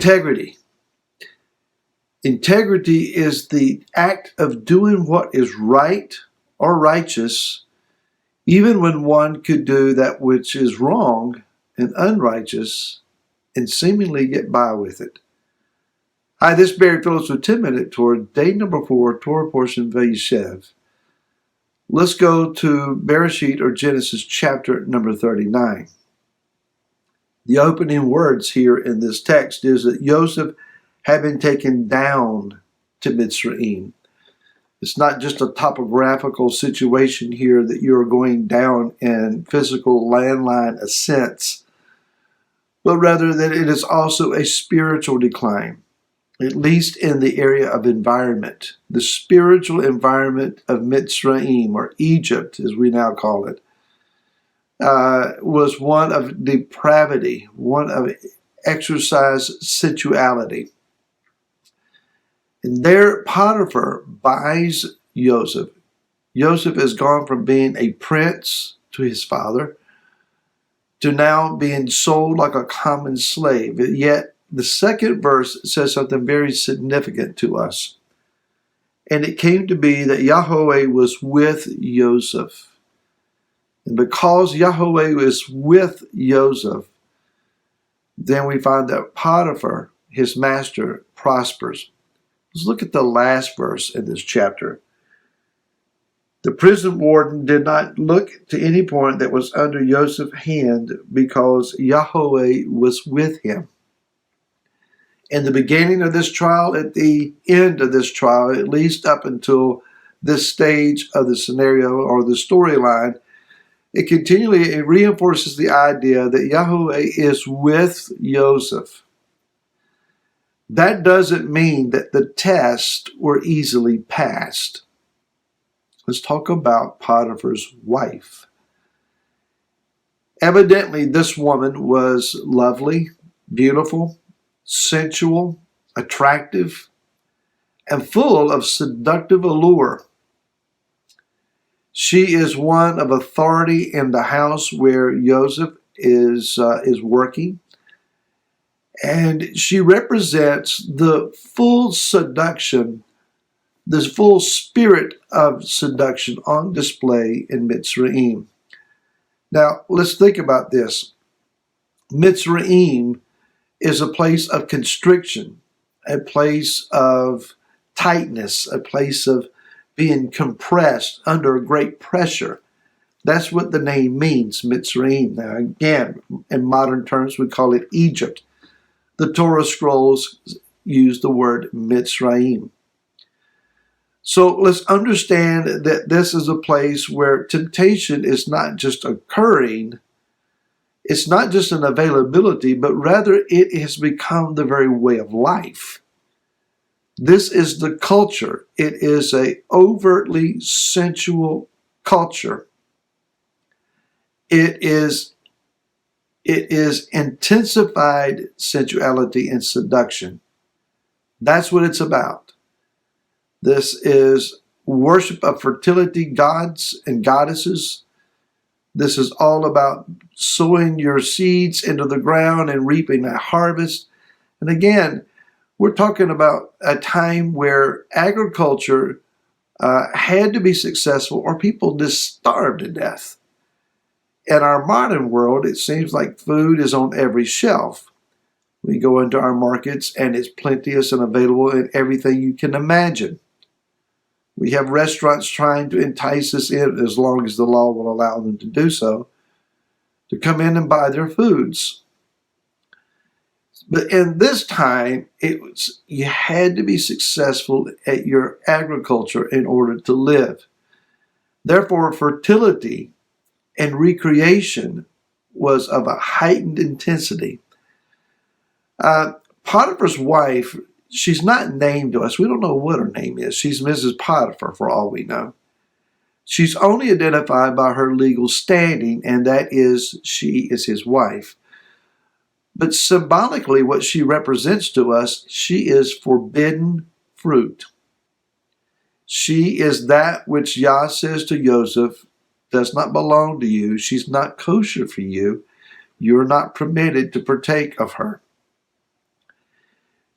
Integrity. Integrity is the act of doing what is right or righteous, even when one could do that which is wrong and unrighteous and seemingly get by with it. Hi, this is Barry Phillips with 10-Minute Torah, day number 4, Torah portion Vayishev. Let's go to Bereshit, or Genesis, chapter number 39. The opening words here in this text is that Joseph had been taken down to Mitzrayim. It's not just a topographical situation here that you're going down in physical landline ascents, but rather that it is also a spiritual decline, at least in the area of environment. The spiritual environment of Mitzrayim, or Egypt as we now call it, was one of depravity, one of exercise sensuality. And there Potiphar buys Joseph. Joseph has gone from being a prince to his father to now being sold like a common slave. Yet the second verse says something very significant to us. And it came to be that Yahweh was with Joseph. And because Yahweh was with Joseph, then we find that Potiphar, his master, prospers. Let's look at the last verse in this chapter. The prison warden did not look to any point that was under Joseph's hand because Yahweh was with him. In the beginning of this trial, at the end of this trial, at least up until this stage of the scenario or the storyline, it continually reinforces the idea that Yahweh is with Joseph. That doesn't mean that the tests were easily passed. Let's talk about Potiphar's wife. Evidently, this woman was lovely, beautiful, sensual, attractive, and full of seductive allure. She is one of authority in the house where Joseph is working. And she represents the full seduction, the full spirit of seduction on display in Mitzrayim. Now, let's think about this. Mitzrayim is a place of constriction, a place of tightness, a place of being compressed under great pressure. That's what the name means, Mitzrayim. Now, again, in modern terms, we call it Egypt. The Torah scrolls use the word Mitzrayim. So let's understand that this is a place where temptation is not just occurring, it's not just an availability, but rather it has become the very way of life. This is the culture. It is an overtly sensual culture. It is intensified sensuality and seduction. That's what it's about. This is worship of fertility gods and goddesses. This is all about sowing your seeds into the ground and reaping a harvest. And again, we're talking about a time where agriculture had to be successful or people just starved to death. In our modern world, it seems like food is on every shelf. We go into our markets and it's plenteous and available in everything you can imagine. We have restaurants trying to entice us in, as long as the law will allow them to do so, to come in and buy their foods. But in this time, you had to be successful at your agriculture in order to live. Therefore, fertility and recreation was of a heightened intensity. Potiphar's wife, she's not named to us. We don't know what her name is. She's Mrs. Potiphar for all we know. She's only identified by her legal standing, and that is she is his wife. But symbolically, what she represents to us, she is forbidden fruit. She is that which Yah says to Joseph does not belong to you. She's not kosher for you. You're not permitted to partake of her.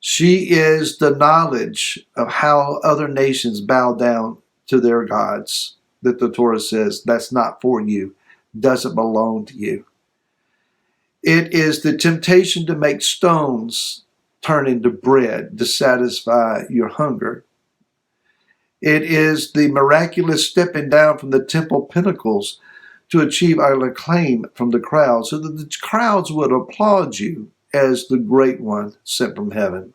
She is the knowledge of how other nations bow down to their gods, that the Torah says that's not for you, doesn't belong to you. It is the temptation to make stones turn into bread to satisfy your hunger. It is the miraculous stepping down from the temple pinnacles to achieve our acclaim from the crowd, so that the crowds would applaud you as the great one sent from heaven.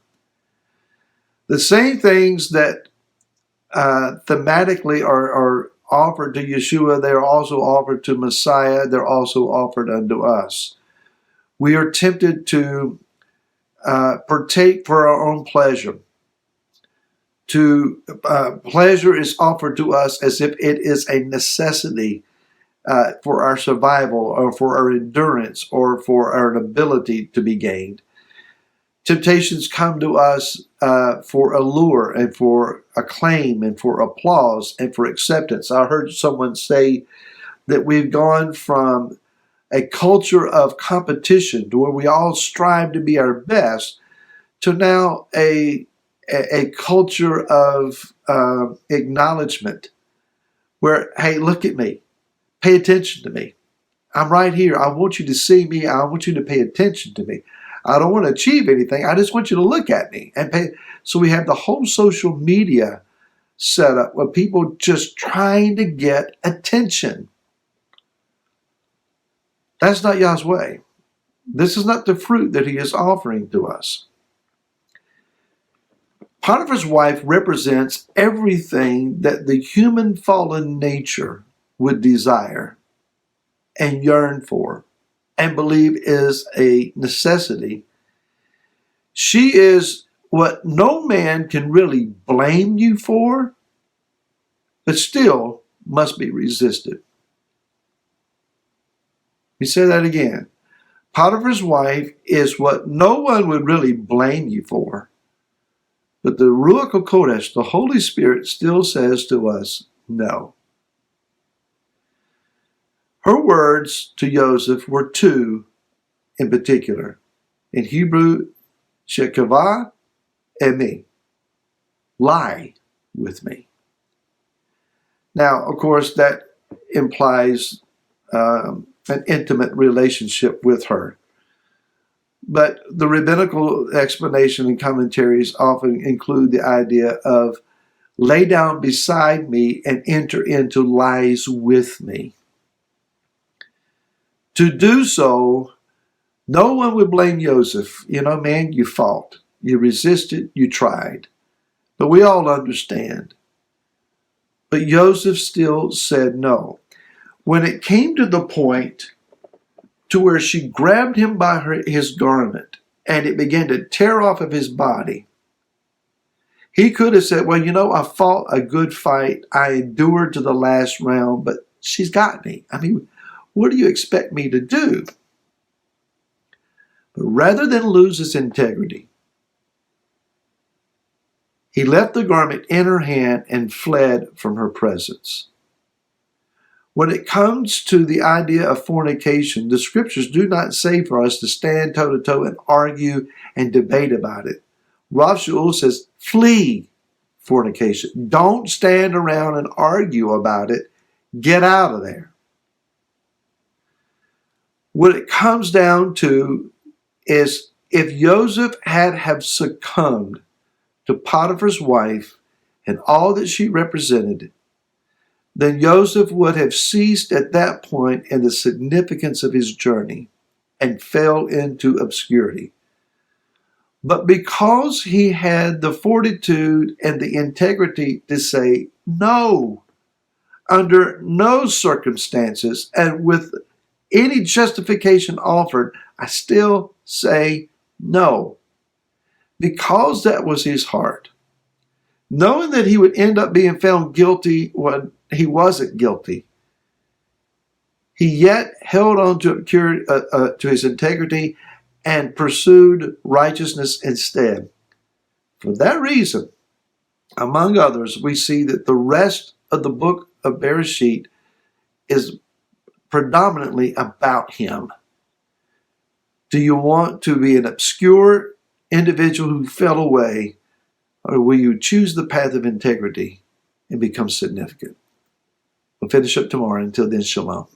The same things that thematically are offered to Yeshua, they're also offered to Messiah, they're also offered unto us. We are tempted to partake for our own pleasure. Pleasure is offered to us as if it is a necessity for our survival or for our endurance or for our ability to be gained. Temptations come to us for allure and for acclaim and for applause and for acceptance. I heard someone say that we've gone from a culture of competition to where we all strive to be our best to now a culture of acknowledgement where, hey, look at me. Pay attention to me. I'm right here. I want you to see me. I want you to pay attention to me. I don't want to achieve anything. I just want you to look at me and pay. So we have the whole social media set up where people just trying to get attention. That's not Yah's way. This is not the fruit that he is offering to us. Potiphar's wife represents everything that the human fallen nature would desire and yearn for and believe is a necessity. She is what no man can really blame you for, but still must be resisted. Let me say that again. Potiphar's wife is what no one would really blame you for, but the Ruach HaKodesh, the Holy Spirit, still says to us, no. Her words to Joseph were two in particular. In Hebrew, shekavah emi, lie with me. Now, of course, that implies an intimate relationship with her. But the rabbinical explanation and commentaries often include the idea of lay down beside me and enter into lies with me. To do so, no one would blame Joseph. You know, man, you fought. You resisted. You tried. But we all understand. But Joseph still said no. When it came to the point to where she grabbed him by his garment and it began to tear off of his body, he could have said, well, you know, I fought a good fight. I endured to the last round, but she's got me. I mean, what do you expect me to do? But rather than lose his integrity, he left the garment in her hand and fled from her presence. When it comes to the idea of fornication, the scriptures do not say for us to stand toe-to-toe and argue and debate about it. Rav Shaul says, flee fornication. Don't stand around and argue about it. Get out of there. What it comes down to is if Joseph had have succumbed to Potiphar's wife and all that she represented, then Joseph would have ceased at that point in the significance of his journey and fell into obscurity. But because he had the fortitude and the integrity to say no, under no circumstances and with any justification offered, I still say no. Because that was his heart. Knowing that he would end up being found guilty when he wasn't guilty, he yet held on to his integrity and pursued righteousness instead. For that reason, among others, we see that the rest of the book of Bereshit is predominantly about him. Do you want to be an obscure individual who fell away, or will you choose the path of integrity and become significant? We'll finish up tomorrow. Until then, shalom.